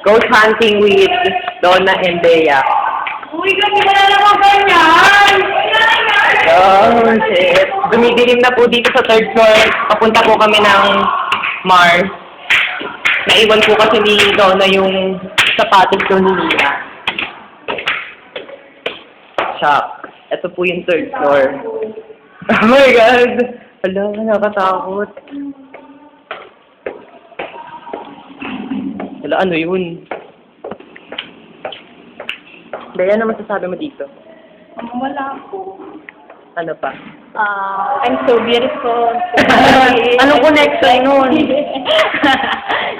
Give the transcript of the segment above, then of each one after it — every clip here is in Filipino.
Ghost hunting with Donna and Bea. Uy, kanina na naman ganyan! Oh, shit. Dumidilim na po dito sa third floor. Papunta po kami ng Mars. Naiwan po kasi ni Donna yung sapatos ko ni Nia. Shock. Ito po yung third floor. Oh my God! Hala, nakatakot. Hala, ano yun? Bea, ano masasabi mo dito? Wala po. Ano pa? I'm so beautiful. Anong connection nun?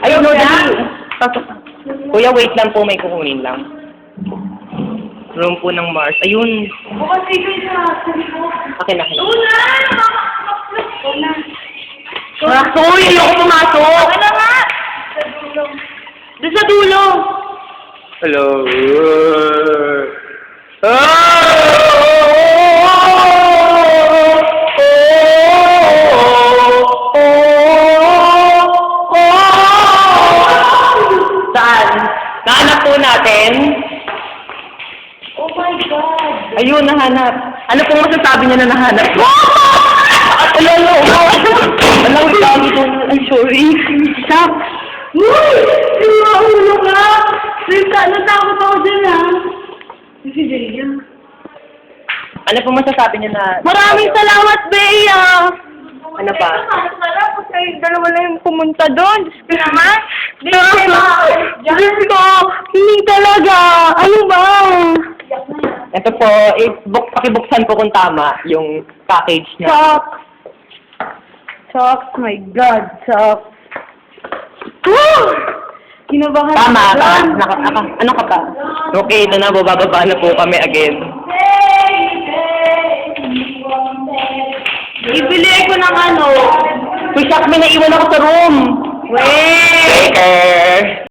Ayun, no, dali. Kuya, wait lang po, may kukunin lang. Room po ng Mars. Ayun. Bukas sige na. Akin na. Una! Una. Rasoy! Ayoko pumasok! Ano nga? Sa dulo. Doon sa dulo! Hello? Saan? Nahanap po natin? Oh my God! Ayun, nahanap. Ano pong masasabi niya na nahanap? At alala, alam ko lagi doon. I'm sorry. Stop. Uy! Ulo ka! Natakot ako dyan ha. Si Jaya. Ano pong masasabi niya na... Maraming salamat, Bea! Ano pa? Sarap ko kayo dalawa na yung pumunta doon. Diyos ko naman. Diyos ko! Hindi talaga! Ano ba? Ito po, pakibuksan po kung tama yung package niya. Socks! Socks, my God, socks. Kinabahan Tama, ako ka. doon. Ano ka ba? Okay, ito na, bababa na po kami again. Ibili ko ng ano. Uy, shock, may naiwan ako sa room! Wait! Baker!